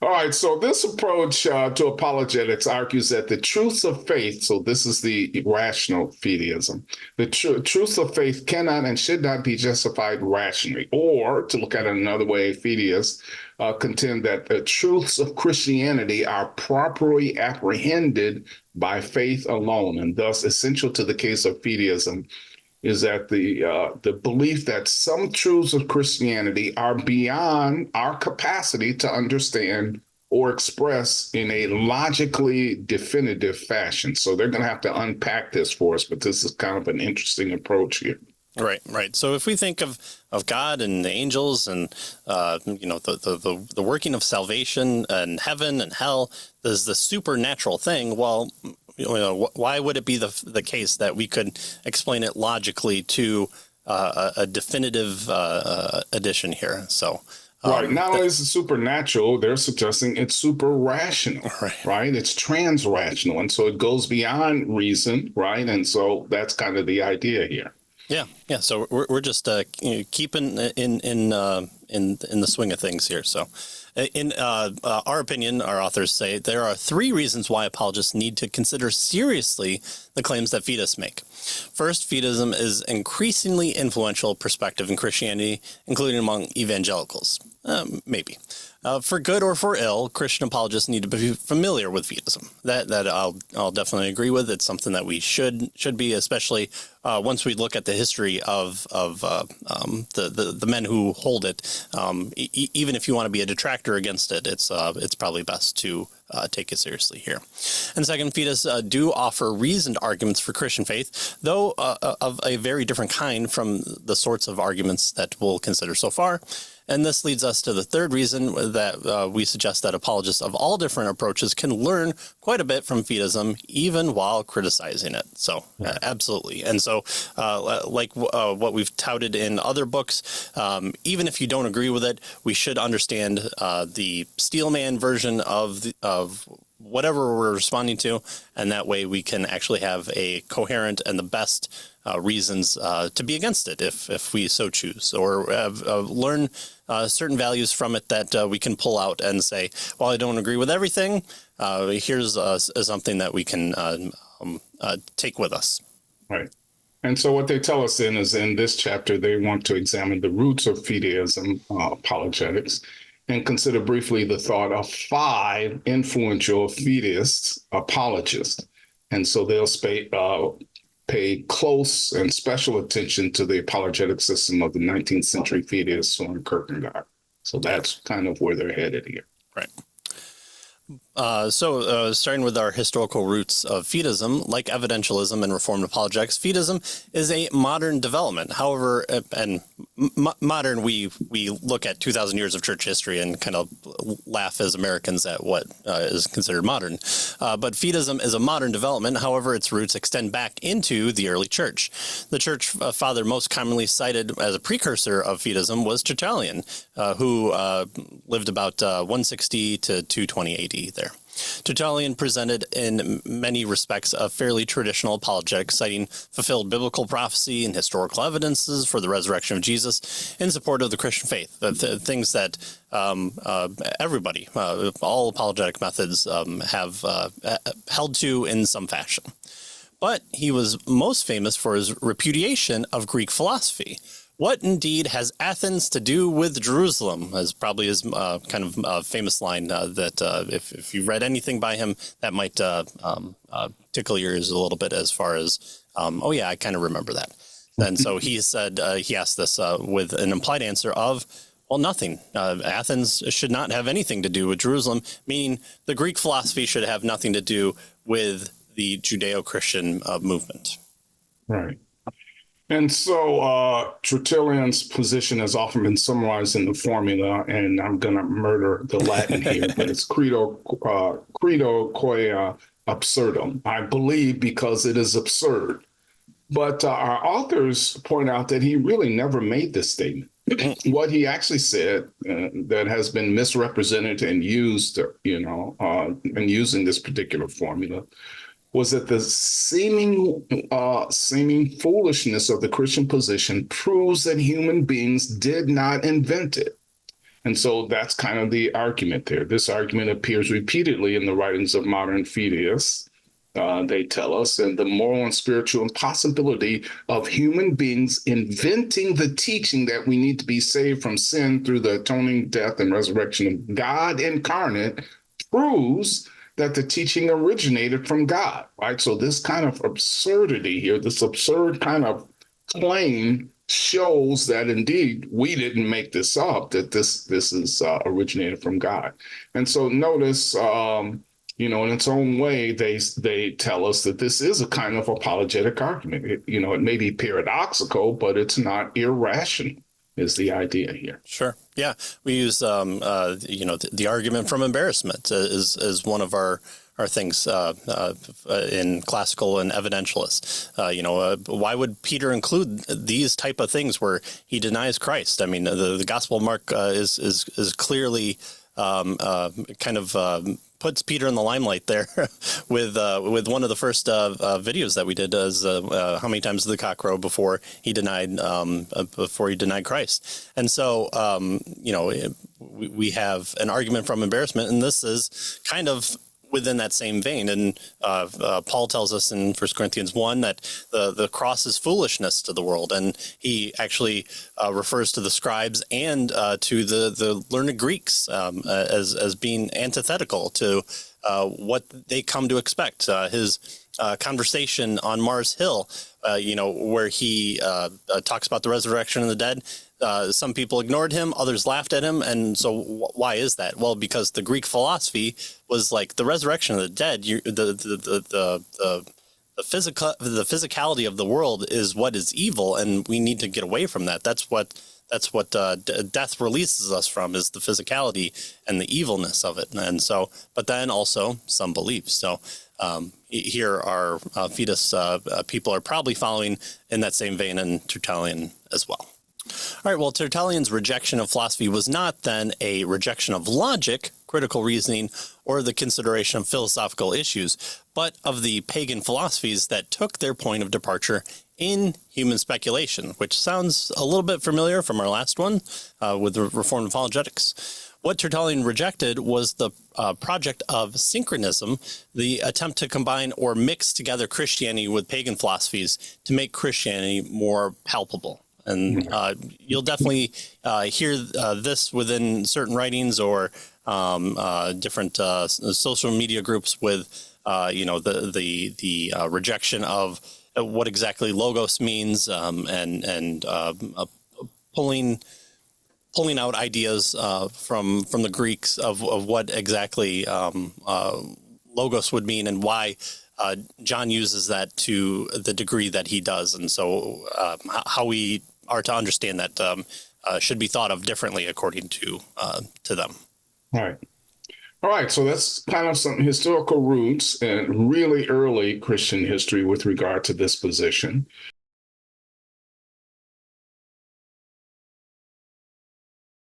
All right, so this approach to apologetics argues that the truths of faith, so this is the rational fideism, the truths of faith cannot and should not be justified rationally. Or, to look at it another way, fideists contend that the truths of Christianity are properly apprehended by faith alone, and thus essential to the case of fideism is that the belief that some truths of Christianity are beyond our capacity to understand or express in a logically definitive fashion. So they're going to have to unpack this for us, but this is kind of an interesting approach here. Right, right. So if we think of God and the angels and the working of salvation and heaven and hell as the supernatural thing, well, why would it be the case that we could explain it logically to a definitive addition here? So, right. Not only is it supernatural, they're suggesting it's super rational, right? It's trans-rational. And so it goes beyond reason, right? And so that's kind of the idea here. Yeah. So we're just keeping in the swing of things here. So, in our opinion, our authors say there are three reasons why apologists need to consider seriously the claims that fideists make. First, fideism is increasingly influential perspective in Christianity, including among evangelicals. Maybe. For good or for ill, Christian apologists need to be familiar with fideism. That I'll definitely agree with. It's something that we should be, especially once we look at the history of the men who hold it. Even if you want to be a detractor against it, it's probably best to take it seriously here. And second, fideists do offer reasoned arguments for Christian faith, though of a very different kind from the sorts of arguments that we'll consider so far. And this leads us to the third reason that we suggest that apologists of all different approaches can learn quite a bit from fideism, even while criticizing it. So, absolutely. And so, like what we've touted in other books, even if you don't agree with it, we should understand the Steelman version of whatever we're responding to, and that way we can actually have a coherent and the best reasons to be against it if we so choose, or learn certain values from it that we can pull out and say, while I don't agree with everything, here's something that we can take with us. Right. And so what they tell us then is in this chapter, they want to examine the roots of fideism, apologetics, and consider briefly the thought of 5 influential fideist apologists. And so they'll pay close and special attention to the apologetic system of the 19th century fideist Soren Kierkegaard. So that's kind of where they're headed here. Right. So starting with our historical roots of fideism, like evidentialism and Reformed apologetics, fideism is a modern development. However, and modern, we look at 2,000 years of church history and kind of laugh as Americans at what is considered modern. But fideism is a modern development. However, its roots extend back into the early church. The church father most commonly cited as a precursor of fideism was Tertullian, who lived about 160 to 220 AD there. Tertullian presented in many respects a fairly traditional apologetic, citing fulfilled biblical prophecy and historical evidences for the resurrection of Jesus in support of the Christian faith, things that everybody, all apologetic methods have held to in some fashion. But he was most famous for his repudiation of Greek philosophy. What indeed has Athens to do with Jerusalem? Is probably his kind of famous line that if you read anything by him, that might tickle your ears a little bit as far as, oh yeah, I kind of remember that. And so he said, he asked this with an implied answer of, well, nothing. Athens should not have anything to do with Jerusalem, meaning the Greek philosophy should have nothing to do with the Judeo-Christian movement. Right. And so Tertullian's position has often been summarized in the formula, and I'm going to murder the Latin here, but it's credo quia absurdum. I believe because it is absurd. But our authors point out that he really never made this statement. What he actually said that has been misrepresented and used, in using this particular formula, was that the seeming foolishness of the Christian position proves that human beings did not invent it. And so that's kind of the argument there. This argument appears repeatedly in the writings of modern fideists. They tell us, and the moral and spiritual impossibility of human beings inventing the teaching that we need to be saved from sin through the atoning death and resurrection of God incarnate proves that the teaching originated from God, right? So this kind of absurdity here, this absurd kind of claim shows that indeed we didn't make this up, that this is originated from God. And so notice, in its own way, they tell us that this is a kind of apologetic argument. It may be paradoxical, but it's not irrational, is the idea here. Sure. Yeah. We use, the argument from embarrassment is one of our things in classical and evidentialists. Why would Peter include these type of things where he denies Christ? I mean, the Gospel of Mark is clearly kind of puts Peter in the limelight there with one of the first videos that we did as how many times did the cock crow before he denied Christ. And so we have an argument from embarrassment, and this is kind of within that same vein. And Paul tells us in 1 Corinthians 1 that the cross is foolishness to the world. And he actually refers to the scribes and to the learned Greeks as being antithetical to what they come to expect. His conversation on Mars Hill, where he talks about the resurrection of the dead. Some people ignored him, others laughed at him. And so why is that? Well, because the Greek philosophy was like the resurrection of the dead. The physicality of the world is what is evil, and we need to get away from that. That's what death releases us from, is the physicality and the evilness of it. And so, but then also some beliefs. So here our Fideist people are probably following in that same vein, and Tertullian as well. All right, well, Tertullian's rejection of philosophy was not then a rejection of logic, critical reasoning, or the consideration of philosophical issues, but of the pagan philosophies that took their point of departure in human speculation, which sounds a little bit familiar from our last one with the Reformed Apologetics. What Tertullian rejected was the project of Syncretism, the attempt to combine or mix together Christianity with pagan philosophies to make Christianity more palpable. And you'll definitely hear this within certain writings or different social media groups with, the rejection of what exactly logos means and pulling out ideas from the Greeks of what exactly logos would mean and why John uses that to the degree that he does. And so how we are to understand that should be thought of differently according to them. All right. So that's kind of some historical roots and really early Christian history with regard to this position.